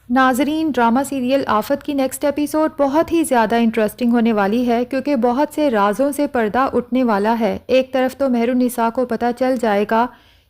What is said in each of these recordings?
ناظرین، drama serial آفت کی نیکسٹ ایپیسوڈ بہت ہی زیادہ انٹرسٹنگ ہونے والی ہے کیونکہ بہت سے رازوں سے پردہ اٹھنے والا ہے۔ ایک طرف تو مہر النساء کو پتہ چل جائے گا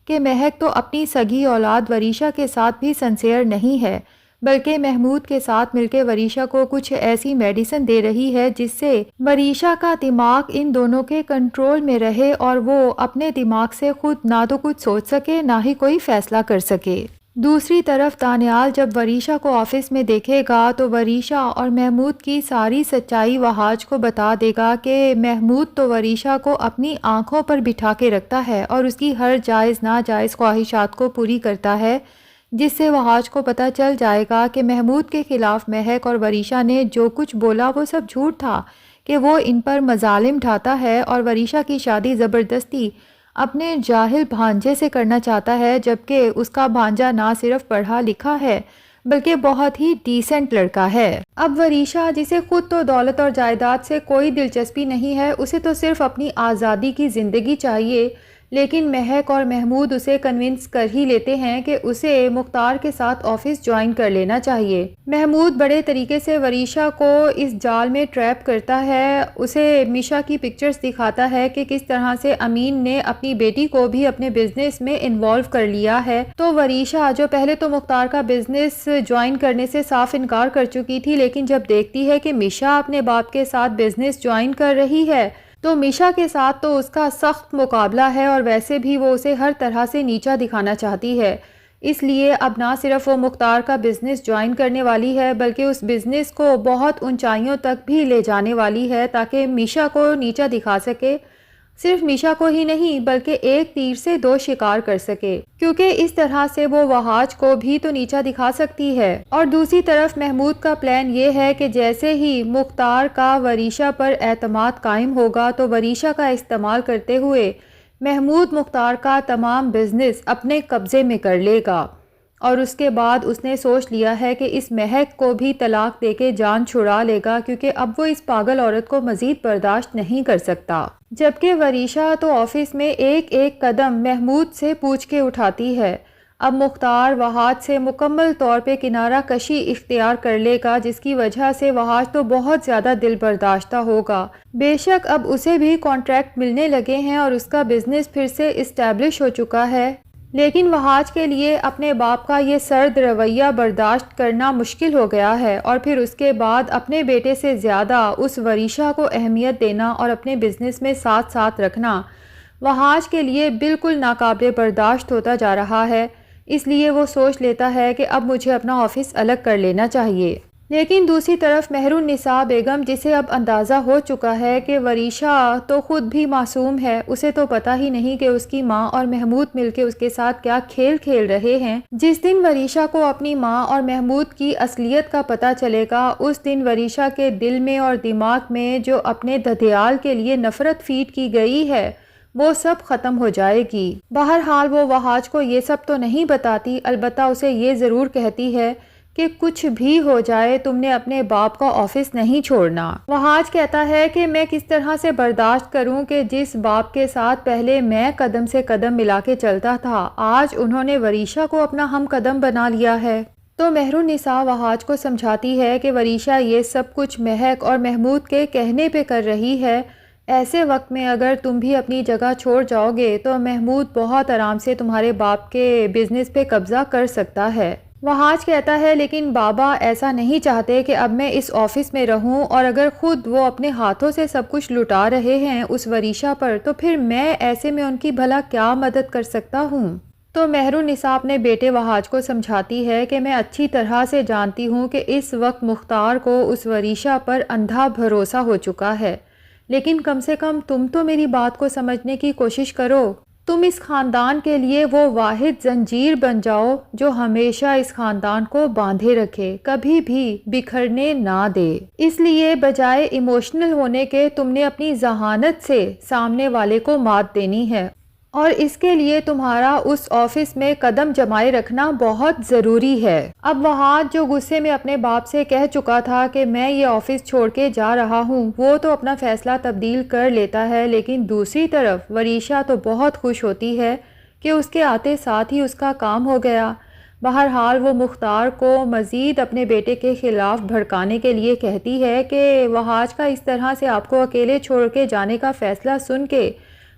کہ مہک تو اپنی سگی اولاد وریشا کے ساتھ بھی سنسیئر نہیں ہے، بلکہ محمود کے ساتھ مل کے وریشا کو کچھ ایسی میڈیسن دے رہی ہے جس سے وریشا کا دماغ ان دونوں کے کنٹرول میں رہے اور وہ اپنے دماغ سے خود نہ تو کچھ سوچ سکے نہ ہی کوئی فیصلہ کر سکے۔ دوسری طرف دانیال جب وریشا کو آفس میں دیکھے گا تو وریشا اور محمود کی ساری سچائی وہاج کو بتا دے گا کہ محمود تو وریشا کو اپنی آنکھوں پر بٹھا کے رکھتا ہے اور اس کی ہر جائز ناجائز خواہشات کو پوری کرتا ہے، جس سے وہاج کو پتہ چل جائے گا کہ محمود کے خلاف مہک اور وریشا نے جو کچھ بولا وہ سب جھوٹ تھا، کہ وہ ان پر مظالم ڈھاتا ہے اور وریشا کی شادی زبردستی اپنے جاہل بھانجے سے کرنا چاہتا ہے، جبکہ اس کا بھانجا نہ صرف پڑھا لکھا ہے بلکہ بہت ہی ڈیسنٹ لڑکا ہے۔ اب وریشا، جسے خود تو دولت اور جائیداد سے کوئی دلچسپی نہیں ہے، اسے تو صرف اپنی آزادی کی زندگی چاہیے، لیکن مہک اور محمود اسے کنونس کر ہی لیتے ہیں کہ اسے مختار کے ساتھ آفس جوائن کر لینا چاہیے۔ محمود بڑے طریقے سے وریشا کو اس جال میں ٹریپ کرتا ہے، اسے میشا کی پکچرز دکھاتا ہے کہ کس طرح سے امین نے اپنی بیٹی کو بھی اپنے بزنس میں انوالو کر لیا ہے۔ تو وریشا، جو پہلے تو مختار کا بزنس جوائن کرنے سے صاف انکار کر چکی تھی، لیکن جب دیکھتی ہے کہ میشا اپنے باپ کے ساتھ بزنس جوائن کر رہی ہے تو میشا کے ساتھ تو اس کا سخت مقابلہ ہے اور ویسے بھی وہ اسے ہر طرح سے نیچا دکھانا چاہتی ہے۔ اس لیے اب نہ صرف وہ مختار کا بزنس جوائن کرنے والی ہے بلکہ اس بزنس کو بہت اونچائیوں تک بھی لے جانے والی ہے تاکہ میشا کو نیچا دکھا سکے، صرف میشا کو ہی نہیں بلکہ ایک تیر سے دو شکار کر سکے، کیونکہ اس طرح سے وہ وہاج کو بھی تو نیچا دکھا سکتی ہے۔ اور دوسری طرف محمود کا پلان یہ ہے کہ جیسے ہی مختار کا وریشا پر اعتماد قائم ہوگا تو وریشا کا استعمال کرتے ہوئے محمود مختار کا تمام بزنس اپنے قبضے میں کر لے گا، اور اس کے بعد اس نے سوچ لیا ہے کہ اس مہک کو بھی طلاق دے کے جان چھڑا لے گا کیونکہ اب وہ اس پاگل عورت کو مزید برداشت نہیں کر سکتا۔ جبکہ وریشا تو آفس میں ایک ایک قدم محمود سے پوچھ کے اٹھاتی ہے۔ اب مختار وہاج سے مکمل طور پہ کنارہ کشی اختیار کر لے گا، جس کی وجہ سے وہاج تو بہت زیادہ دل برداشتہ ہوگا۔ بے شک اب اسے بھی کانٹریکٹ ملنے لگے ہیں اور اس کا بزنس پھر سے اسٹیبلش ہو چکا ہے، لیکن وہاج کے لیے اپنے باپ کا یہ سرد رویہ برداشت کرنا مشکل ہو گیا ہے، اور پھر اس کے بعد اپنے بیٹے سے زیادہ اس وریشا کو اہمیت دینا اور اپنے بزنس میں ساتھ ساتھ رکھنا وہاج کے لیے بالکل ناقابل برداشت ہوتا جا رہا ہے۔ اس لیے وہ سوچ لیتا ہے کہ اب مجھے اپنا آفس الگ کر لینا چاہیے۔ لیکن دوسری طرف مہر النساء بیگم، جسے اب اندازہ ہو چکا ہے کہ وریشا تو خود بھی معصوم ہے، اسے تو پتہ ہی نہیں کہ اس کی ماں اور محمود مل کے اس کے ساتھ کیا کھیل کھیل رہے ہیں۔ جس دن وریشا کو اپنی ماں اور محمود کی اصلیت کا پتہ چلے گا، اس دن وریشا کے دل میں اور دماغ میں جو اپنے دھدیال کے لیے نفرت فیڈ کی گئی ہے وہ سب ختم ہو جائے گی۔ بہرحال وہ وہاج کو یہ سب تو نہیں بتاتی، البتہ اسے یہ ضرور کہتی ہے کہ کچھ بھی ہو جائے تم نے اپنے باپ کا آفس نہیں چھوڑنا۔ وہاج کہتا ہے کہ میں کس طرح سے برداشت کروں کہ جس باپ کے ساتھ پہلے میں قدم سے قدم ملا کے چلتا تھا، آج انہوں نے وریشا کو اپنا ہم قدم بنا لیا ہے۔ تو مہر النساء وہاج کو سمجھاتی ہے کہ وریشا یہ سب کچھ مہک اور محمود کے کہنے پہ کر رہی ہے، ایسے وقت میں اگر تم بھی اپنی جگہ چھوڑ جاؤ گے تو محمود بہت آرام سے تمہارے باپ کے بزنس پہ قبضہ کر سکتا ہے۔ وہاج کہتا ہے لیکن بابا ایسا نہیں چاہتے کہ اب میں اس آفس میں رہوں، اور اگر خود وہ اپنے ہاتھوں سے سب کچھ لٹا رہے ہیں اس وریشا پر تو پھر میں ایسے میں ان کی بھلا کیا مدد کر سکتا ہوں۔ تو مہر النساء اپنے بیٹے وہاج کو سمجھاتی ہے کہ میں اچھی طرح سے جانتی ہوں کہ اس وقت مختار کو اس وریشا پر اندھا بھروسہ ہو چکا ہے، لیکن کم سے کم تم تو میری بات کو سمجھنے کی کوشش کرو، تم اس خاندان کے لیے وہ واحد زنجیر بن جاؤ جو ہمیشہ اس خاندان کو باندھے رکھے، کبھی بھی بکھرنے نہ دے۔ اس لیے بجائے ایموشنل ہونے کے تم نے اپنی ذہانت سے سامنے والے کو مات دینی ہے، اور اس کے لیے تمہارا اس آفس میں قدم جمائے رکھنا بہت ضروری ہے۔ اب وہاج جو غصے میں اپنے باپ سے کہہ چکا تھا کہ میں یہ آفس چھوڑ کے جا رہا ہوں، وہ تو اپنا فیصلہ تبدیل کر لیتا ہے، لیکن دوسری طرف وریشا تو بہت خوش ہوتی ہے کہ اس کے آتے ساتھ ہی اس کا کام ہو گیا۔ بہرحال وہ مختار کو مزید اپنے بیٹے کے خلاف بھڑکانے کے لیے کہتی ہے کہ وہاج کا اس طرح سے آپ کو اکیلے چھوڑ کے جانے کا فیصلہ سن کے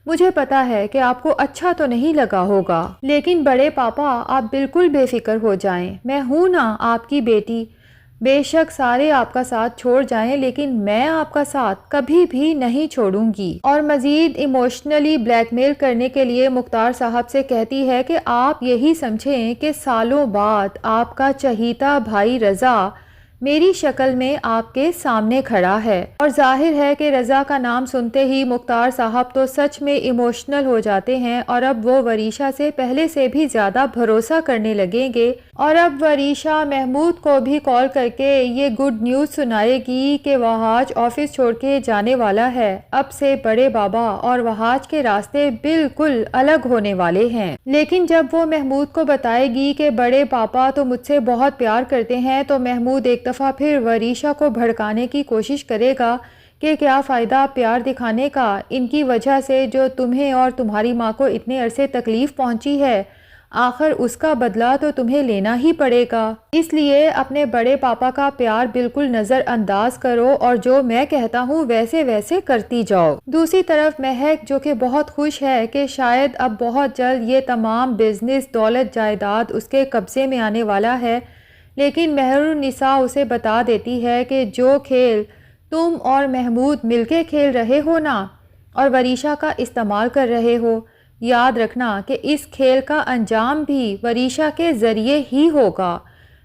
مجھے پتا ہے کہ آپ کو اچھا تو نہیں لگا ہوگا، لیکن بڑے پاپا آپ بالکل بے فکر ہو جائیں، میں ہوں نا آپ کی بیٹی، بے شک سارے آپ کا ساتھ چھوڑ جائیں لیکن میں آپ کا ساتھ کبھی بھی نہیں چھوڑوں گی۔ اور مزید ایموشنلی بلیک میل کرنے کے لیے مختار صاحب سے کہتی ہے کہ آپ یہی سمجھیں کہ سالوں بعد آپ کا چہیتا بھائی رضا میری شکل میں آپ کے سامنے کھڑا ہے۔ اور ظاہر ہے کہ رضا کا نام سنتے ہی مختار صاحب تو سچ میں ایموشنل ہو جاتے ہیں اور اب وہ وریشا سے پہلے سے بھی زیادہ بھروسہ کرنے لگیں گے، اور اب وریشا محمود کو بھی کال کر کے یہ گڈ نیوز سنائے گی کہ وہاج آفس چھوڑ کے جانے والا ہے۔ اب سے بڑے بابا اور وہاج کے راستے بالکل الگ ہونے والے ہیں۔ لیکن جب وہ محمود کو بتائے گی کہ بڑے پاپا تو مجھ سے بہت پیار کرتے ہیں، تو محمود ایک دفعہ پھر وریشا کو بھڑکانے کی کوشش کرے گا کہ کیا فائدہ پیار دکھانے کا، ان کی وجہ سے جو تمہیں اور تمہاری ماں کو اتنے عرصے تکلیف پہنچی ہے، آخر اس کا بدلہ تو تمہیں لینا ہی پڑے گا، اس لیے اپنے بڑے پاپا کا پیار بالکل نظر انداز کرو اور جو میں کہتا ہوں ویسے ویسے کرتی جاؤ۔ دوسری طرف مہک جو کہ بہت خوش ہے کہ شاید اب بہت جلد یہ تمام بزنس، دولت، جائیداد اس کے قبضے میں آنے والا ہے، لیکن مہر النساء اسے بتا دیتی ہے کہ جو کھیل تم اور محمود مل کے کھیل رہے ہو نا اور وریشا کا استعمال کر رہے ہو، یاد رکھنا کہ اس کھیل کا انجام بھی وریشا کے ذریعے ہی ہوگا۔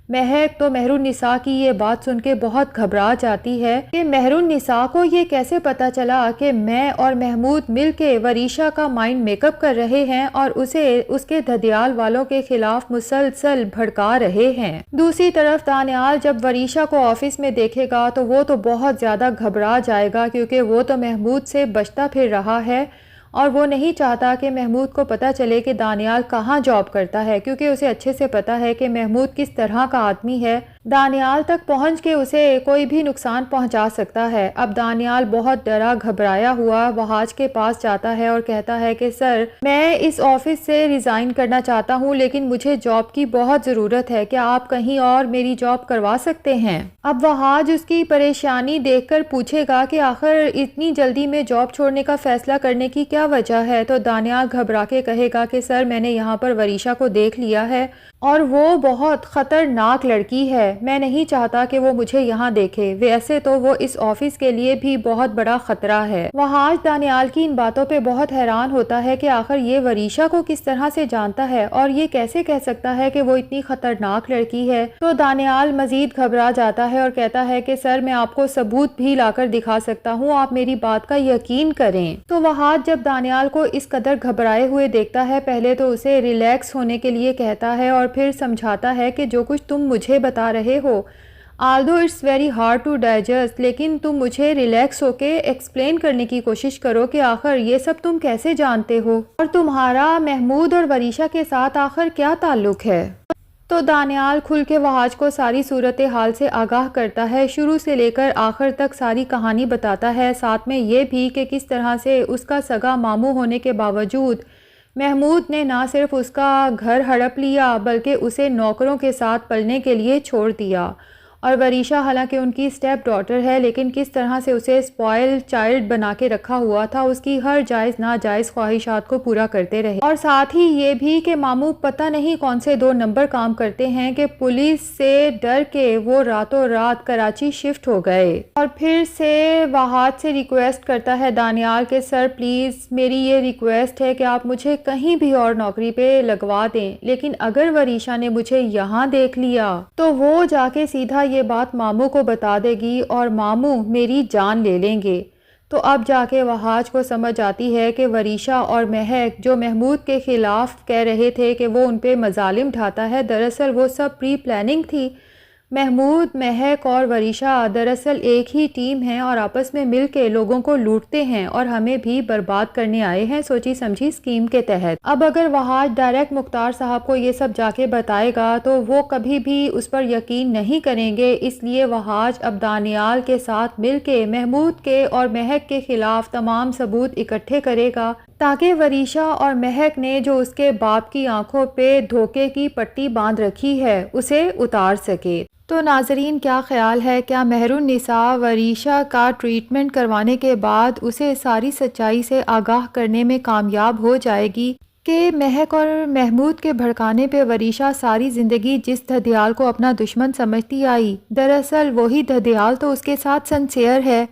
مہک تو مہر النساء کی یہ بات سن کے بہت گھبرا جاتی ہے کہ مہر النساء کو یہ کیسے پتا چلا کہ میں اور محمود مل کے وریشا کا مائنڈ میک اپ کر رہے ہیں اور اسے اس کے دھدیال والوں کے خلاف مسلسل بھڑکا رہے ہیں۔ دوسری طرف دانیال جب وریشا کو آفس میں دیکھے گا تو وہ تو بہت زیادہ گھبرا جائے گا، کیونکہ وہ تو محمود سے بچتا پھر رہا ہے اور وہ نہیں چاہتا کہ محمود کو پتہ چلے کہ دانیال کہاں جاب کرتا ہے، کیونکہ اسے اچھے سے پتہ ہے کہ محمود کس طرح کا آدمی ہے، دانیال تک پہنچ کے اسے کوئی بھی نقصان پہنچا سکتا ہے۔ اب دانیال بہت ڈرا گھبرایا ہوا وہاج کے پاس جاتا ہے اور کہتا ہے کہ سر، میں اس آفس سے ریزائن کرنا چاہتا ہوں لیکن مجھے جاب کی بہت ضرورت ہے، کیا آپ کہیں اور میری جاب کروا سکتے ہیں؟ اب وہاج اس کی پریشانی دیکھ کر پوچھے گا کہ آخر اتنی جلدی میں جاب چھوڑنے کا فیصلہ کرنے کی کیا وجہ ہے؟ تو دانیال گھبرا کے کہے گا کہ سر، میں نے یہاں پر وریشا کو دیکھ لیا ہے اور وہ بہت خطرناک لڑکی ہے، میں نہیں چاہتا کہ وہ مجھے یہاں دیکھے، ویسے تو وہ اس آفس کے لیے بھی بہت بڑا خطرہ ہے۔ وہاج دانیال کی ان باتوں پہ بہت حیران ہوتا ہے کہ آخر یہ وریشا کو کس طرح سے جانتا ہے اور یہ کیسے کہہ سکتا ہے کہ وہ اتنی خطرناک لڑکی ہے۔ تو دانیال مزید گھبرا جاتا ہے اور کہتا ہے کہ سر، میں آپ کو ثبوت بھی لا کر دکھا سکتا ہوں، آپ میری بات کا یقین کریں۔ تو وہاج جب دانیال کو اس قدر گھبرائے ہوئے دیکھتا ہے، پہلے تو اسے ریلیکس ہونے کے لیے کہتا ہے اور پھر سمجھاتا ہے کہ جو کچھ تم مجھے بتا رہے ہو، although it's very hard to digest، لیکن تم مجھے ریلیکس ہو کے ایکسپلین کرنے کی کوشش کرو کہ آخر یہ سب تم کیسے جانتے ہو اور تمہارا محمود اور وریشا کے ساتھ آخر کیا تعلق ہے۔ تو دانیال کھل کے وہاج کو ساری صورتحال سے آگاہ کرتا ہے، شروع سے لے کر آخر تک ساری کہانی بتاتا ہے، ساتھ میں یہ بھی کہ کس طرح سے اس کا سگا ماموں ہونے کے باوجود محمود نے نہ صرف اس کا گھر ہڑپ لیا بلکہ اسے نوکروں کے ساتھ پلنے کے لیے چھوڑ دیا، اور وریشا حالانکہ ان کی اسٹیپ ڈاٹر ہے لیکن کس طرح سے اسے اسپوائل چائلڈ بنا کے رکھا ہوا تھا، اس کی ہر جائز ناجائز خواہشات کو پورا کرتے رہے، اور ساتھ ہی یہ بھی کہ ماموں پتہ نہیں کون سے 2 نمبر کام کرتے ہیں کہ پولیس سے ڈر کے وہ راتوں رات کراچی شفٹ ہو گئے۔ اور پھر سے وہاج سے ریکویسٹ کرتا ہے دانیال کہ سر پلیز، میری یہ ریکویسٹ ہے کہ آپ مجھے کہیں بھی اور نوکری پہ لگوا دیں، لیکن اگر وریشا نے مجھے یہاں دیکھ لیا تو وہ جا کے سیدھا یہ بات ماموں کو بتا دے گی اور ماموں میری جان لے لیں گے۔ تو اب جا کے وہاج کو سمجھ آتی ہے کہ وریشا اور مہک جو محمود کے خلاف کہہ رہے تھے کہ وہ ان پہ مظالم ڈھاتا ہے، دراصل وہ سب پری پلاننگ تھی۔ محمود، مہک اور وریشا دراصل ایک ہی ٹیم ہیں اور آپس میں مل کے لوگوں کو لوٹتے ہیں اور ہمیں بھی برباد کرنے آئے ہیں، سوچی سمجھی اسکیم کے تحت۔ اب اگر وہاج ڈائریکٹ مختار صاحب کو یہ سب جا کے بتائے گا تو وہ کبھی بھی اس پر یقین نہیں کریں گے، اس لیے وہاج اب دانیال کے ساتھ مل کے محمود کے اور مہک کے خلاف تمام ثبوت اکٹھے کرے گا تاکہ وریشا اور مہک نے جو اس کے باپ کی آنکھوں پہ دھوکے کی پٹی باندھ رکھی ہے اسے اتار سکے۔ تو ناظرین کیا خیال ہے، کیا مہر النساء وریشا کا ٹریٹمنٹ کروانے کے بعد اسے ساری سچائی سے آگاہ کرنے میں کامیاب ہو جائے گی کہ مہک اور محمود کے بھڑکانے پہ وریشا ساری زندگی جس دھدیال کو اپنا دشمن سمجھتی آئی، دراصل وہی دھدیال تو اس کے ساتھ سنسیئر ہے؟